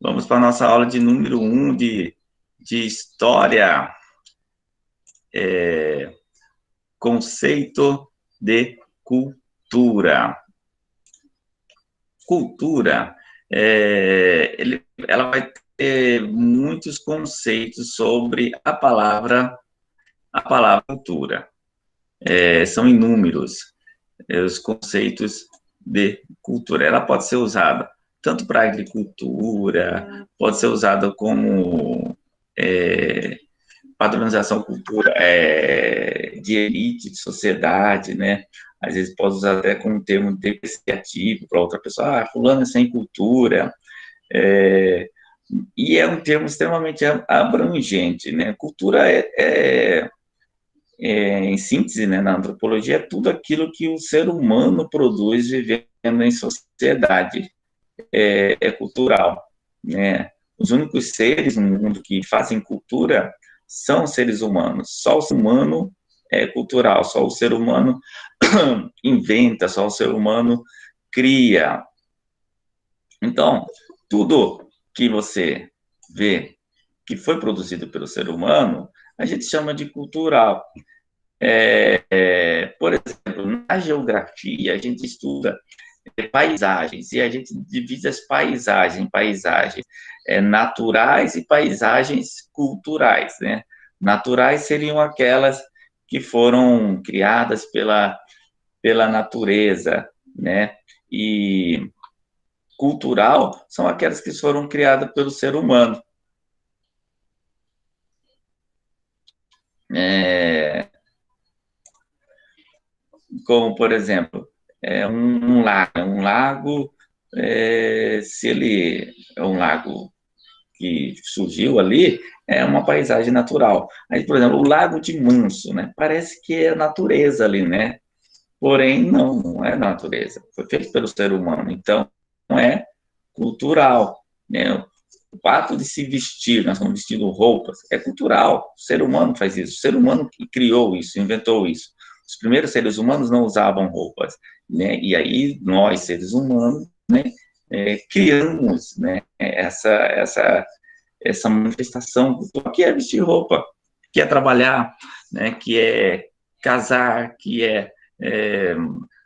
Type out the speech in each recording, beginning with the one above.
Vamos para a nossa aula de número 1 de História, conceito de cultura. Cultura, ela vai ter muitos conceitos sobre a palavra cultura. São inúmeros os conceitos de cultura. Ela pode ser usada tanto para agricultura, pode ser usada como padronização cultura de elite, de sociedade, né? Às vezes pode usar até como um termo depreciativo para outra pessoa, fulano é sem cultura, e é um termo extremamente abrangente, né? Cultura em síntese, né, na antropologia, é tudo aquilo que o ser humano produz vivendo em sociedade, é cultural, né? Os únicos seres no mundo que fazem cultura são seres humanos. Só o ser humano é cultural, só o ser humano inventa, só o ser humano cria. Então, tudo que você vê que foi produzido pelo ser humano, a gente chama de cultural. Por exemplo, na geografia, a gente estuda paisagens, e a gente divide as paisagens naturais e paisagens culturais, né? Naturais seriam aquelas que foram criadas pela natureza, né? E cultural são aquelas que foram criadas pelo ser humano. Como, por exemplo, um lago, se ele é um lago que surgiu ali, é uma paisagem natural. Aí, por exemplo, o Lago de Manso, né? Parece que é natureza ali, né? Porém, não é natureza. Foi feito pelo ser humano, então não é cultural, né? O fato de se vestir, nós estamos vestindo roupas, é cultural. O ser humano faz isso. O ser humano que criou isso, inventou isso. Os primeiros seres humanos não usavam roupas, né? E aí nós, seres humanos, né, criamos, né, essa manifestação cultural que é vestir roupa, que é trabalhar, né, que é casar, que é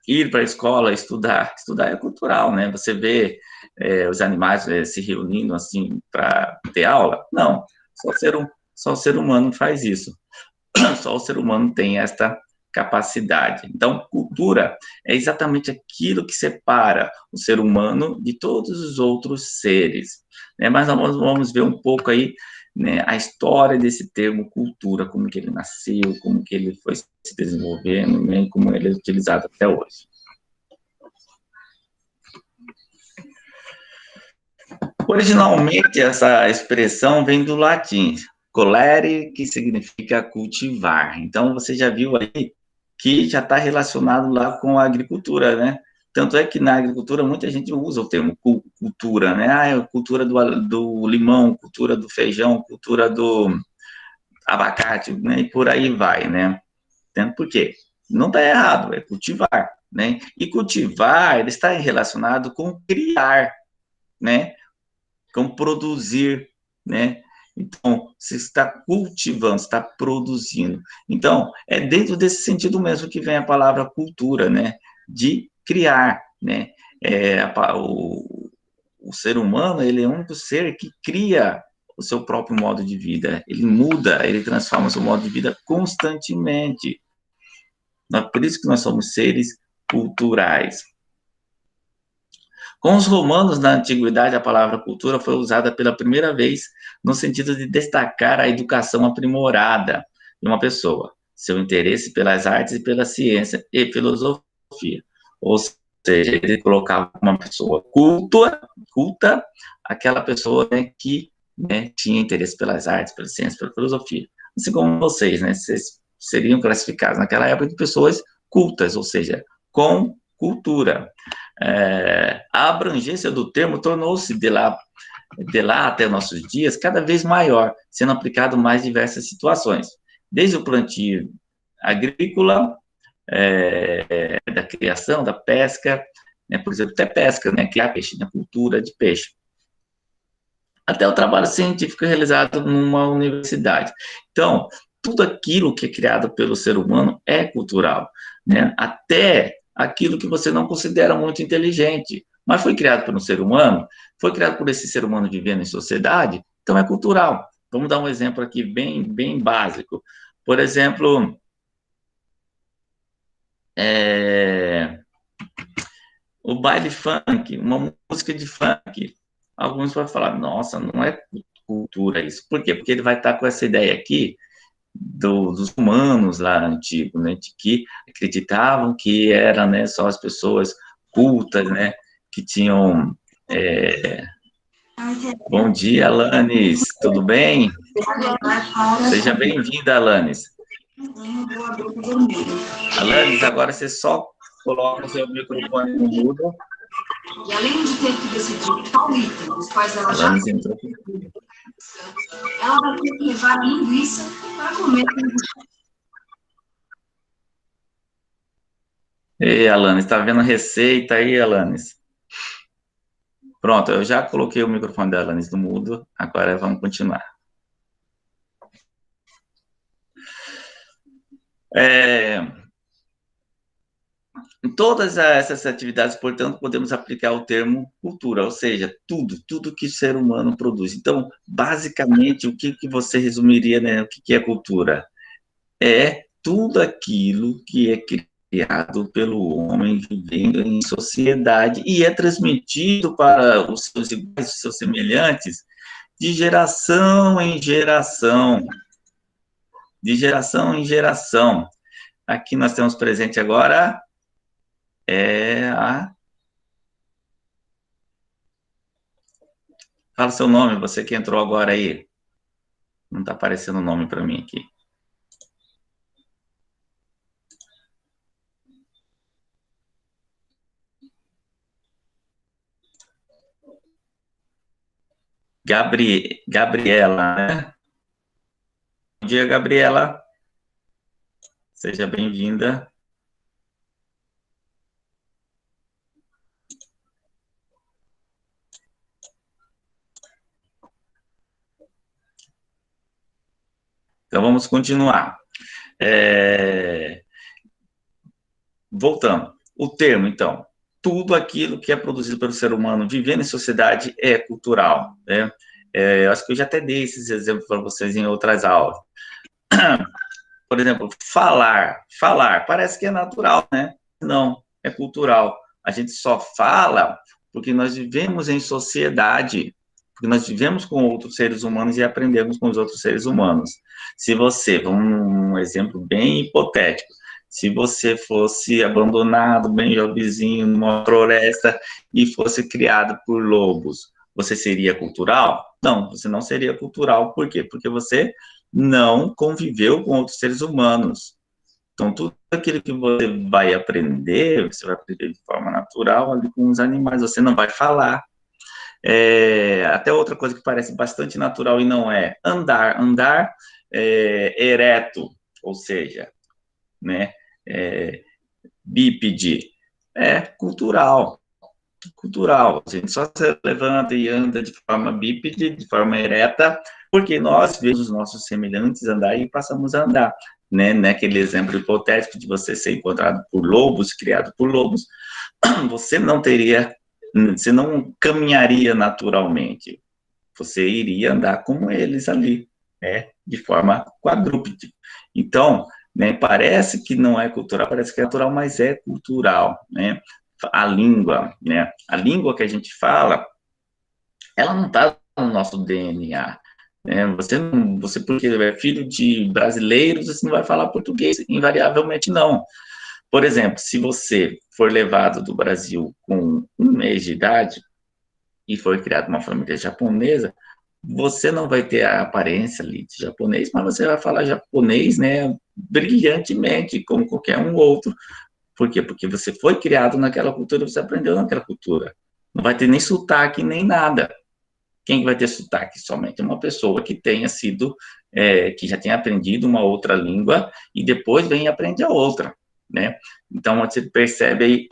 ir para a escola, estudar. Estudar é cultural, né? Você vê os animais se reunindo assim para ter aula? Não, só o ser humano faz isso. Só o ser humano tem esta capacidade. Então, cultura é exatamente aquilo que separa o ser humano de todos os outros seres. Né? Mas nós vamos ver um pouco aí, né, a história desse termo cultura, como que ele nasceu, como que ele foi se desenvolvendo, né, como ele é utilizado até hoje. Originalmente, essa expressão vem do latim, colere, que significa cultivar. Então, você já viu aí que já está relacionado lá com a agricultura, né? Tanto é que na agricultura muita gente usa o termo cultura, né? Cultura do limão, cultura do feijão, cultura do abacate, né? E por aí vai, né? Por quê? Não está errado, é cultivar, né? E cultivar, ele está relacionado com criar, né? Com produzir, né? Então, você está cultivando, está produzindo. Então, é dentro desse sentido mesmo que vem a palavra cultura, né? De criar, né? O ser humano, ele é o único ser que cria o seu próprio modo de vida. Ele muda, ele transforma o seu modo de vida constantemente. Por isso que nós somos seres culturais. Com os romanos, na antiguidade, a palavra cultura foi usada pela primeira vez no sentido de destacar a educação aprimorada de uma pessoa, seu interesse pelas artes e pela ciência e filosofia. Ou seja, ele colocava uma pessoa culta, aquela pessoa, né, que, né, tinha interesse pelas artes, pela ciência, pela filosofia. Assim como vocês, né, vocês seriam classificados naquela época de pessoas cultas, ou seja, com cultura. A abrangência do termo tornou-se de lá até nossos dias cada vez maior, sendo aplicado em mais diversas situações, desde o plantio agrícola, da criação, da pesca, né, por exemplo, até pesca, né, criar peixe, na cultura de peixe. até o trabalho científico realizado numa universidade. Então, tudo aquilo que é criado pelo ser humano é cultural, né? Até aquilo que você não considera muito inteligente, mas foi criado por um ser humano, foi criado por esse ser humano vivendo em sociedade, então é cultural. Vamos dar um exemplo aqui bem básico. Por exemplo, o baile funk, uma música de funk. Alguns vão falar, nossa, não é cultura isso. Por quê? Porque ele vai estar com essa ideia aqui dos humanos lá antigos, né, de que acreditavam que eram, né, só as pessoas cultas, né, que tinham... Bom dia, Alanis, tudo bem? Seja bem-vinda, Alanis. Alanis, agora você só coloca o seu microfone no mudo. E além de ter que decidir qual item, os quais ela já entrou, ela vai ter que levar a linguiça para comer. Ei, Alanis, está vendo receita aí, Alanis? Pronto, eu já coloquei o microfone da Alanis no mudo, agora vamos continuar. Em todas essas atividades, portanto, podemos aplicar o termo cultura, ou seja, tudo que o ser humano produz. Então, basicamente, o que você resumiria, né, o que é cultura? É tudo aquilo que é criado pelo homem vivendo em sociedade e é transmitido para os seus iguais, os seus semelhantes, de geração em geração. De geração em geração. Aqui nós temos presente agora a... Fala seu nome, você que entrou agora aí. Não está aparecendo o nome para mim aqui. Gabriela, né? Bom dia, Gabriela. Seja bem-vinda. Então, vamos continuar. Voltando. O termo, então. Tudo aquilo que é produzido pelo ser humano vivendo em sociedade é cultural, né? Eu acho que eu já até dei esses exemplos para vocês em outras aulas. Por exemplo, falar, parece que é natural, né? Não, é cultural. A gente só fala porque nós vivemos em sociedade, porque nós vivemos com outros seres humanos e aprendemos com os outros seres humanos. Se você, um exemplo bem hipotético, se você fosse abandonado, bem jovenzinho, numa floresta e fosse criado por lobos, você seria cultural? Não, você não seria cultural. Por quê? Porque você não conviveu com outros seres humanos. Então, tudo aquilo que você vai aprender, você vai aprender de forma natural ali com os animais, você não vai falar. Até outra coisa que parece bastante natural e não é, andar ereto, ou seja, né, bípede, é cultural, a gente só se levanta e anda de forma bípede, de forma ereta, porque nós vemos os nossos semelhantes andar e passamos a andar, né? Naquele exemplo hipotético de você ser encontrado por lobos, criado por lobos, você não caminharia naturalmente, você iria andar como eles ali, né? De forma quadrúpede. Então, né, parece que não é cultural, parece que é natural, mas é cultural, né? A língua, né? A língua que a gente fala, ela não está no nosso DNA, né? Você porque é filho de brasileiros, você não vai falar português, invariavelmente não. Por exemplo, se você for levado do Brasil com 1 mês de idade e for criado numa família japonesa, você não vai ter a aparência ali de japonês, mas você vai falar japonês, né, brilhantemente, como qualquer um outro. Por quê? Porque você foi criado naquela cultura, você aprendeu naquela cultura. Não vai ter nem sotaque, nem nada. Quem vai ter sotaque? Somente uma pessoa que tenha sido, que já tenha aprendido uma outra língua e depois vem e aprende a outra, né? Então, você percebe aí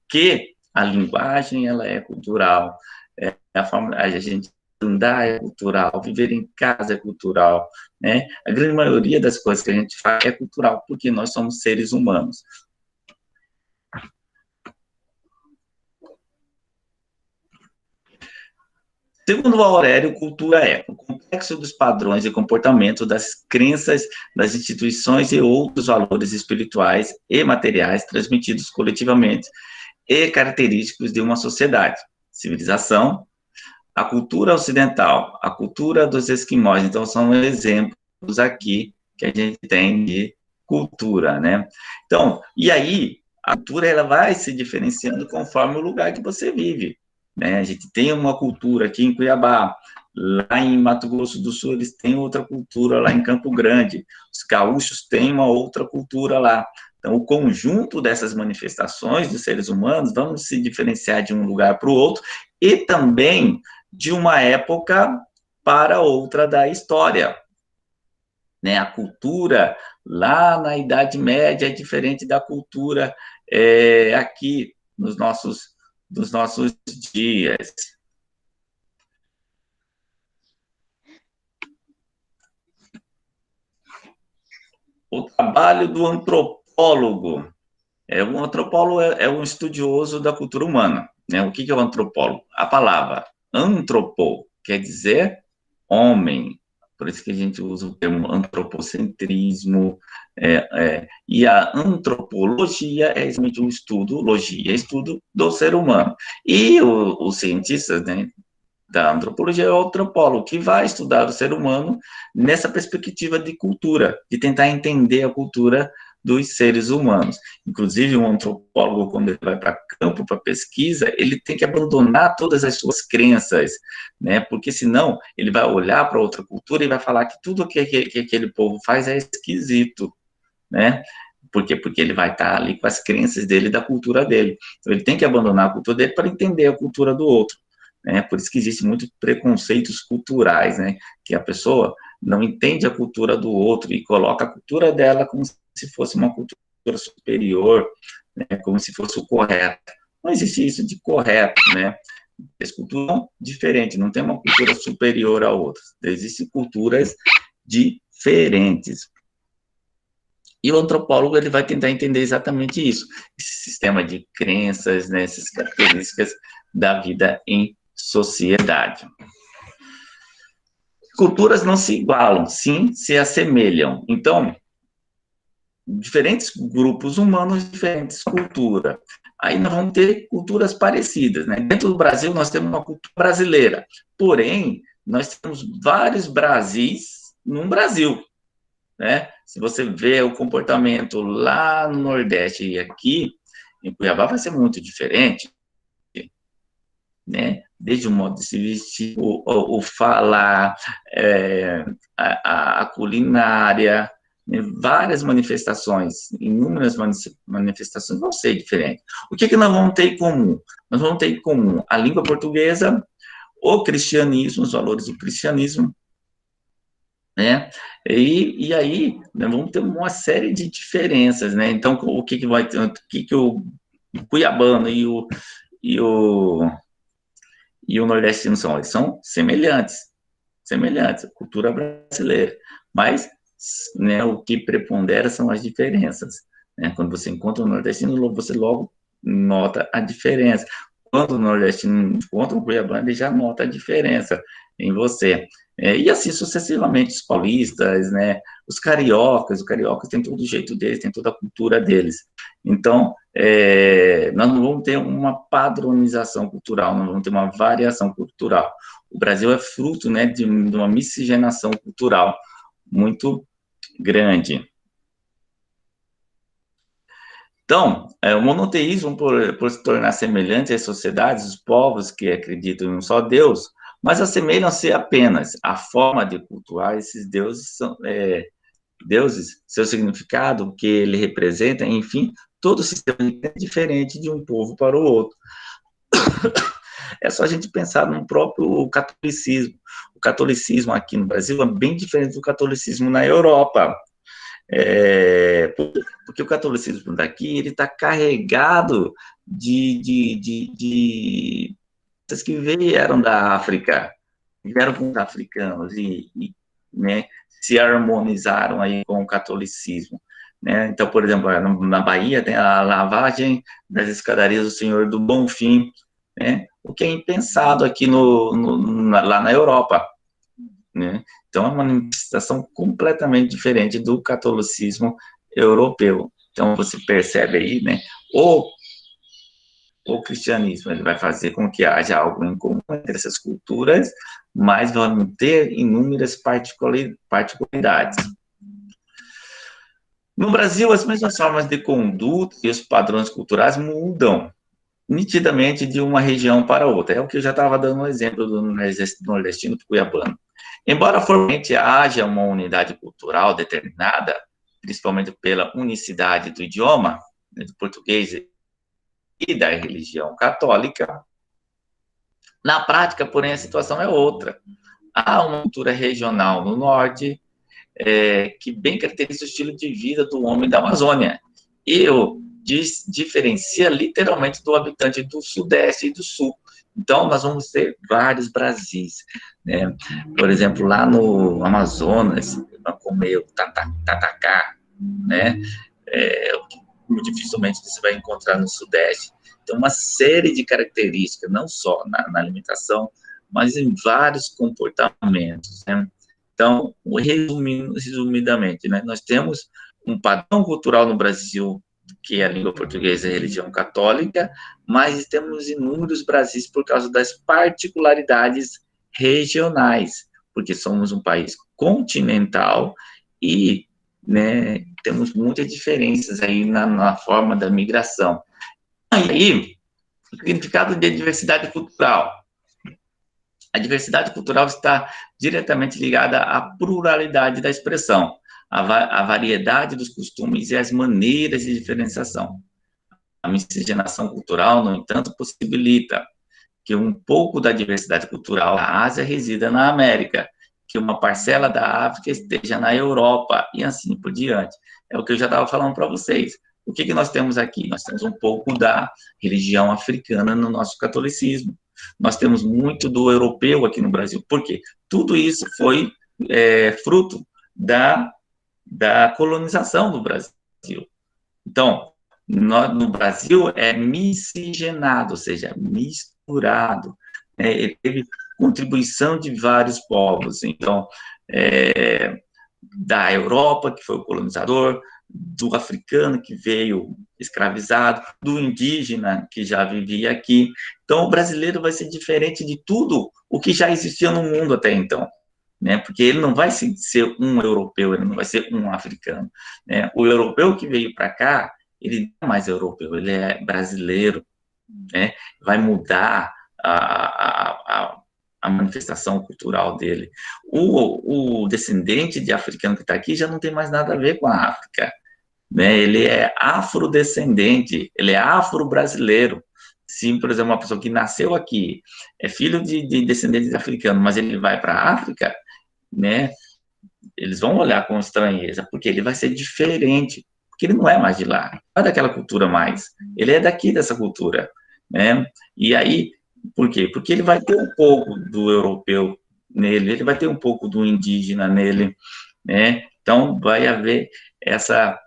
que a linguagem, ela é cultural, a gente andar é cultural, viver em casa é cultural, né? A grande maioria das coisas que a gente faz é cultural, porque nós somos seres humanos. Segundo Aurélio, cultura é o complexo dos padrões de comportamento, das crenças, das instituições e outros valores espirituais e materiais transmitidos coletivamente e característicos de uma sociedade. Civilização, a cultura ocidental, a cultura dos esquimós. Então, são exemplos aqui que a gente tem de cultura, né? Então, e aí, a cultura ela vai se diferenciando conforme o lugar que você vive, né? A gente tem uma cultura aqui em Cuiabá, lá em Mato Grosso do Sul eles têm outra cultura lá em Campo Grande, os gaúchos têm uma outra cultura lá. Então, o conjunto dessas manifestações dos seres humanos vão se diferenciar de um lugar para o outro e também de uma época para outra da história, né? A cultura lá na Idade Média é diferente da cultura aqui nos nossos dias. O trabalho do antropólogo. O antropólogo é um estudioso da cultura humana, né? O que é o antropólogo? A palavra antropo quer dizer homem, por isso que a gente usa o termo antropocentrismo, e a antropologia é exatamente um estudo, logia, estudo do ser humano. E os cientistas, né, da antropologia é o antropólogo, que vai estudar o ser humano nessa perspectiva de cultura, de tentar entender a cultura dos seres humanos. Inclusive, um antropólogo, quando ele vai para campo, para pesquisa, ele tem que abandonar todas as suas crenças, né? Porque senão ele vai olhar para outra cultura e vai falar que tudo que aquele povo faz é esquisito, né? Por quê? Porque ele vai estar ali com as crenças dele, da cultura dele. Então, ele tem que abandonar a cultura dele para entender a cultura do outro. Né? Por isso que existem muitos preconceitos culturais, né? Que a pessoa não entende a cultura do outro e coloca a cultura dela como se fosse uma cultura superior, né? Como se fosse o correto. Não existe isso de correto, né? As culturas são diferentes, não tem uma cultura superior a outra. Existem culturas diferentes. E o antropólogo ele vai tentar entender exatamente isso, esse sistema de crenças, né, essas características da vida em sociedade. Culturas não se igualam, sim, se assemelham. Então, diferentes grupos humanos, diferentes culturas. Aí nós vamos ter culturas parecidas, né? Dentro do Brasil, nós temos uma cultura brasileira. Porém, nós temos vários Brasis num Brasil, né? Se você vê o comportamento lá no Nordeste e aqui, em Cuiabá, vai ser muito diferente, né? Desde o modo de se vestir, o falar, a culinária, né? Várias manifestações, inúmeras manifestações vão ser diferentes. O que nós vamos ter em comum? Nós vamos ter em comum a língua portuguesa, o cristianismo, os valores do cristianismo, né? E aí, nós vamos ter uma série de diferenças, né? Então, o que vai ter, o que o cuiabano e o e o nordestino são? Eles são semelhantes, a cultura brasileira, mas, né, o que prepondera são as diferenças, né? Quando você encontra o nordestino, você logo nota a diferença. Quando o nordestino encontra o cuiabano, ele já nota a diferença em você. E assim sucessivamente, os paulistas, né, os cariocas têm todo o jeito deles, têm toda a cultura deles. Então, nós não vamos ter uma padronização cultural, nós vamos ter uma variação cultural. O Brasil é fruto, né, de uma miscigenação cultural muito grande. Então, o monoteísmo, por se tornar semelhante às sociedades, os povos que acreditam em um só Deus, mas assemelham-se apenas à forma de cultuar esses deuses, seu significado, o que ele representa, enfim, todo o sistema é diferente de um povo para o outro. É só a gente pensar no próprio catolicismo. O catolicismo aqui no Brasil é bem diferente do catolicismo na Europa. Porque o catolicismo daqui, ele está carregado de que vieram da África, vieram com os africanos né, se harmonizaram aí com o catolicismo. Né? Então, por exemplo, na Bahia tem a lavagem das escadarias do Senhor do Bonfim, né? O que é impensado aqui lá na Europa. Né? Então, é uma manifestação completamente diferente do catolicismo europeu. Então, você percebe aí, né, o cristianismo ele vai fazer com que haja algo em comum entre essas culturas, mas vão ter inúmeras particularidades. No Brasil, as mesmas formas de conduta e os padrões culturais mudam nitidamente de uma região para outra. É o que eu já estava dando um exemplo do nordestino para o cuiabano. Embora formalmente haja uma unidade cultural determinada, principalmente pela unicidade do idioma, né, do português e da religião católica, na prática, porém, a situação é outra. Há uma cultura regional no norte que bem caracteriza o estilo de vida do homem da Amazônia. E o diferencia literalmente do habitante do sudeste e do sul. Então, nós vamos ter vários Brasis. Né? Por exemplo, lá no Amazonas, vamos comer o tatacá, né? Dificilmente você vai encontrar no sudeste. Tem uma série de características, não só na alimentação, mas em vários comportamentos. Né? Então, resumidamente, né, nós temos um padrão cultural no Brasil, que é a língua portuguesa e a religião católica, mas temos inúmeros Brasis por causa das particularidades regionais, porque somos um país continental e, né, temos muitas diferenças aí na forma da migração. E aí, o significado de diversidade cultural. A diversidade cultural está diretamente ligada à pluralidade da expressão, à variedade dos costumes e às maneiras de diferenciação. A miscigenação cultural, no entanto, possibilita que um pouco da diversidade cultural da Ásia resida na América, que uma parcela da África esteja na Europa, e assim por diante. É o que eu já estava falando para vocês. O que nós temos aqui? Nós temos um pouco da religião africana no nosso catolicismo. Nós temos muito do europeu aqui no Brasil. Por quê? Tudo isso foi fruto da colonização do Brasil. Então, no Brasil é miscigenado, ou seja, misturado. Ele teve contribuição de vários povos. Então, da Europa, que foi o colonizador, do africano, que veio escravizado, do indígena, que já vivia aqui. Então, o brasileiro vai ser diferente de tudo o que já existia no mundo até então. Né? Porque ele não vai ser um europeu, ele não vai ser um africano. Né? O europeu que veio para cá, ele não é mais europeu, ele é brasileiro. Né? Vai mudar a manifestação cultural dele. O descendente de africano que está aqui já não tem mais nada a ver com a África. Né? Ele é afrodescendente, ele é afro-brasileiro. Se, por exemplo, uma pessoa que nasceu aqui é filho de descendentes africanos, mas ele vai para a África, né? Eles vão olhar com estranheza, porque ele vai ser diferente, porque ele não é mais de lá, não é daquela cultura mais, ele é daqui dessa cultura, né? E aí, por quê? Porque ele vai ter um pouco do europeu nele, ele vai ter um pouco do indígena nele, né? Então, vai haver essa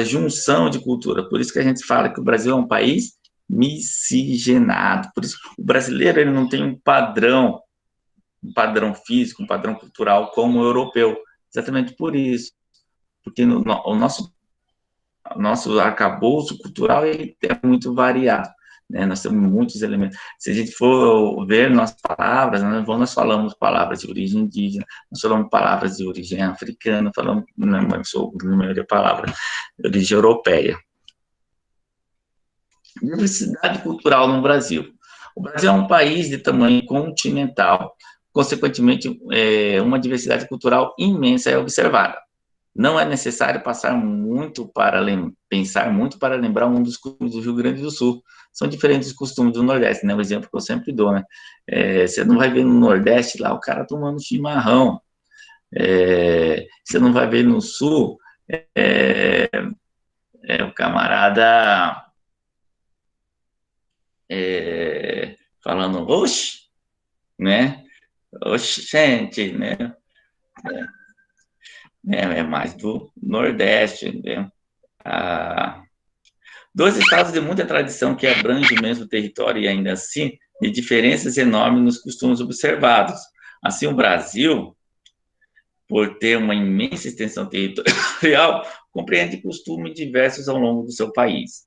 junção de cultura, por isso que a gente fala que o Brasil é um país miscigenado, por isso o brasileiro ele não tem um padrão físico, um padrão cultural como o europeu. Exatamente por isso. Porque o nosso arcabouço cultural ele é muito variado. Né? Nós temos muitos elementos. Se a gente for ver nossas palavras, nós falamos palavras de origem indígena, nós falamos palavras de origem africana, falamos, na maioria, palavras de origem europeia. Diversidade cultural no Brasil. O Brasil é um país de tamanho continental, consequentemente, uma diversidade cultural imensa é observada. Não é necessário pensar muito para lembrar um dos costumes do Rio Grande do Sul. São diferentes dos costumes do Nordeste, né? O exemplo que eu sempre dou, né? Você não vai ver no Nordeste lá o cara tomando chimarrão. Você não vai ver no Sul o camarada falando, oxe, né? Oxente, né? É mais do Nordeste, né? Ah, dois estados de muita tradição que abrangem o mesmo território e ainda assim de diferenças enormes nos costumes observados. Assim, o Brasil, por ter uma imensa extensão territorial, compreende costumes diversos ao longo do seu país,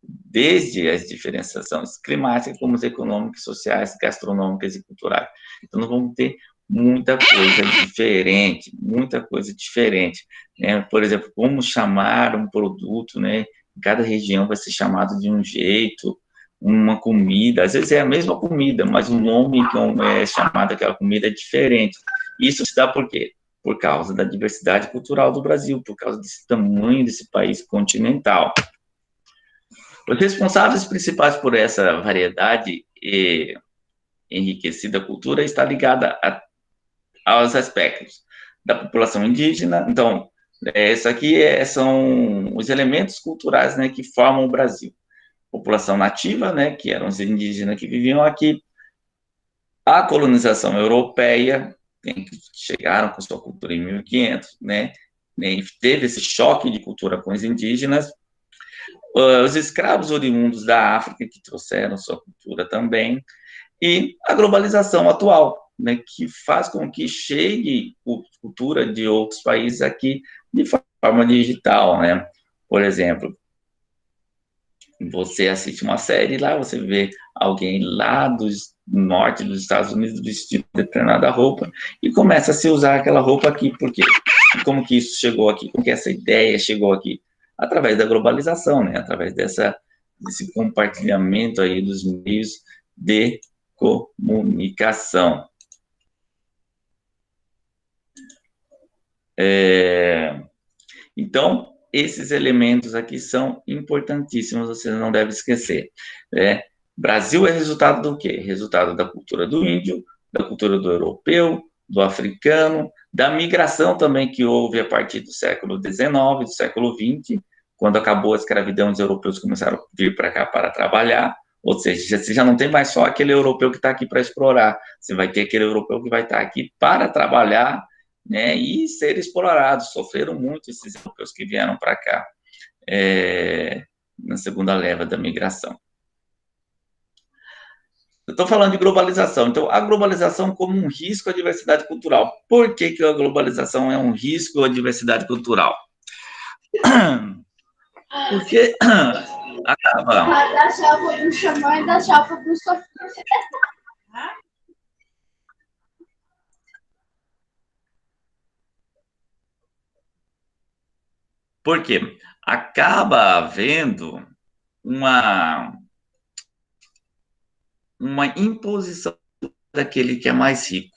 desde as diferenciações climáticas, como as econômicas, sociais, gastronômicas e culturais. Então, nós vamos ter muita coisa diferente, né? Por exemplo, como chamar um produto, né? Em cada região vai ser chamado de um jeito, uma comida, às vezes é a mesma comida, mas o nome que é chamado aquela comida é diferente. Isso se dá por quê? Por causa da diversidade cultural do Brasil, por causa desse tamanho desse país continental. Os responsáveis principais por essa variedade e enriquecida cultura está ligada aos aspectos da população indígena. Então, isso aqui são os elementos culturais, né, que formam o Brasil. População nativa, né, que eram os indígenas que viviam aqui, a colonização europeia, que chegaram com sua cultura em 1500, né, teve esse choque de cultura com os indígenas, os escravos oriundos da África, que trouxeram sua cultura também, e a globalização atual, né, que faz com que chegue cultura de outros países aqui de forma digital, né? Por exemplo, você assiste uma série lá, você vê alguém lá do norte dos Estados Unidos vestindo determinada roupa e começa a se usar aquela roupa aqui. Por quê? Como que isso chegou aqui? Como que essa ideia chegou aqui? Através da globalização, né? Através desse compartilhamento aí dos meios de comunicação. Então, esses elementos aqui são importantíssimos, você não deve esquecer. Brasil é resultado do quê? Resultado da cultura do índio, da cultura do europeu, do africano, da migração também que houve a partir do século XIX, do século XX, quando acabou a escravidão, os europeus começaram a vir para cá para trabalhar, ou seja, você já não tem mais só aquele europeu que está aqui para explorar, você vai ter aquele europeu que vai estar aqui para trabalhar, né, e ser explorados. Sofreram muito esses europeus que vieram para cá, na segunda leva da migração. Eu estou falando de globalização. Então, a globalização como um risco à diversidade cultural. Por que a globalização é um risco à diversidade cultural? Porque acaba... Vai dar tchau para o Xamã e dar tchau para o Sofia. Por quê? Acaba havendo uma imposição daquele que é mais rico,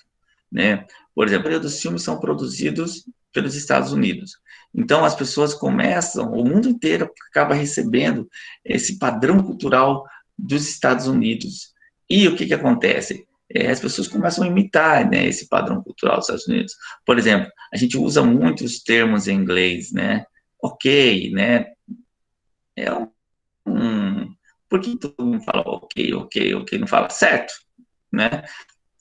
né? Por exemplo, a maioria dos filmes são produzidos pelos Estados Unidos. Então, as pessoas começam, o mundo inteiro acaba recebendo esse padrão cultural dos Estados Unidos. E o que acontece? As pessoas começam a imitar, né, esse padrão cultural dos Estados Unidos. Por exemplo, a gente usa muitos termos em inglês, né? Ok, né? Por que todo mundo fala ok, ok, ok, não fala certo, né?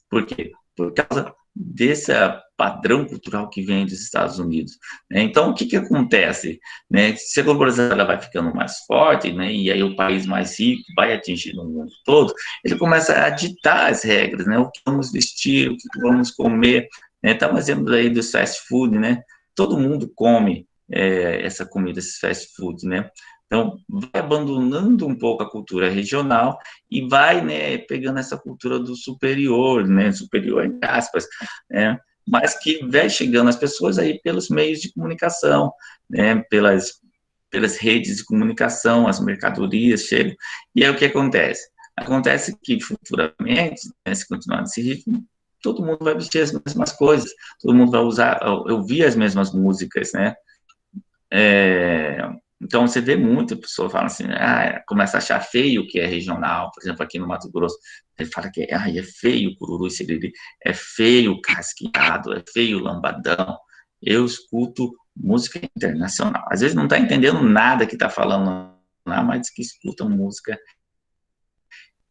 Por quê? Por causa desse padrão cultural que vem dos Estados Unidos, né? Então, o que acontece, né? Se a globalização vai ficando mais forte, né? E aí o país mais rico vai atingindo o mundo todo, ele começa a ditar as regras, né? O que vamos vestir, o que vamos comer, né? Estamos exemplo aí dos fast food, né? Todo mundo come essa comida, esses fast food, né? Então, vai abandonando um pouco a cultura regional e vai, né, pegando essa cultura do superior, né, superior entre aspas, né, mas que vai chegando às pessoas aí pelos meios de comunicação, né, pelas redes de comunicação, as mercadorias chegam, e aí o que acontece? Acontece que futuramente, né, se continuar nesse ritmo, todo mundo vai vestir as mesmas coisas, todo mundo vai ouvir as mesmas músicas, né, então, você vê muita pessoa falando assim, começa a achar feio o que é regional, por exemplo, aqui no Mato Grosso, ele fala que é feio o cururu e siriri, é feio o casqueado, é feio o lambadão. Eu escuto música internacional. Às vezes não está entendendo nada que está falando lá, mas que escutam música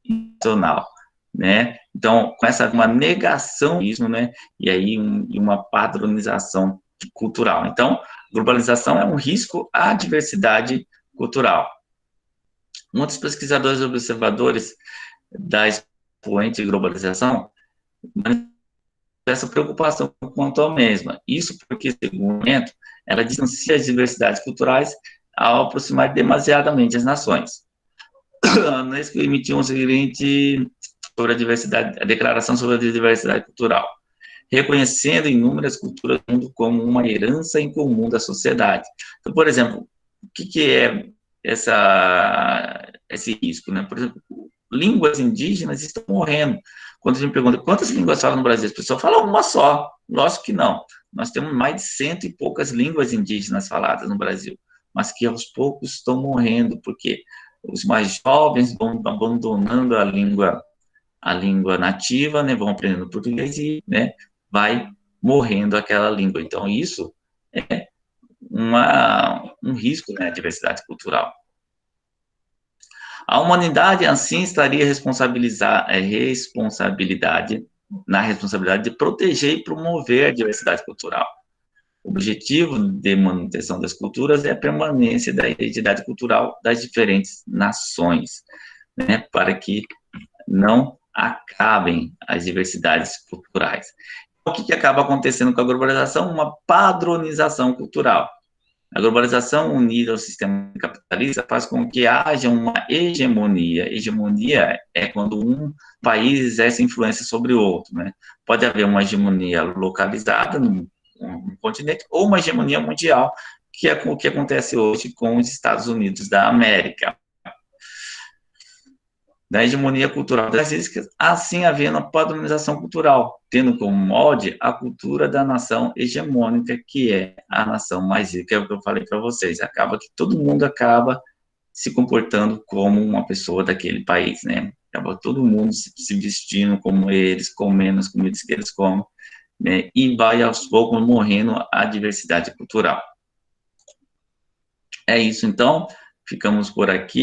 internacional. né? Então, começa uma negação disso, né? E aí uma padronização cultural. Então, globalização é um risco à diversidade cultural. Muitos pesquisadores e observadores da expoente globalização manifestam essa preocupação quanto à mesma. Isso porque, segundo o ela distancia as diversidades culturais ao aproximar demasiadamente as nações. A Unesco emitiu um seguinte sobre a diversidade, a Declaração sobre a Diversidade Cultural, reconhecendo inúmeras culturas do mundo como uma herança em comum da sociedade. Então, por exemplo, o que é esse risco, né? Por exemplo, línguas indígenas estão morrendo. Quando a gente pergunta quantas línguas falam no Brasil, as pessoas falam uma só. Lógico que não. Nós temos mais de 100 e poucas línguas indígenas faladas no Brasil, mas que aos poucos estão morrendo, porque os mais jovens vão abandonando a língua nativa, né, vão aprendendo português e, né, vai morrendo aquela língua. Então, isso é um risco, né, à diversidade cultural. A humanidade, assim, estaria na responsabilidade de proteger e promover a diversidade cultural. O objetivo de manutenção das culturas é a permanência da identidade cultural das diferentes nações, né, para que não acabem as diversidades culturais. O que acaba acontecendo com a globalização? Uma padronização cultural. A globalização unida ao sistema capitalista faz com que haja uma hegemonia. Hegemonia é quando um país exerce influência sobre o outro, né? Pode haver uma hegemonia localizada num continente ou uma hegemonia mundial, que é o que acontece hoje com os Estados Unidos da América. Da hegemonia cultural das ilhas, assim havendo a padronização cultural, tendo como molde a cultura da nação hegemônica, que é a nação mais rica, é o que eu falei para vocês. Acaba que todo mundo acaba se comportando como uma pessoa daquele país, né? Acaba todo mundo se vestindo como eles, comendo as comidas que eles comem, né? E vai aos poucos morrendo a diversidade cultural. É isso, então, ficamos por aqui.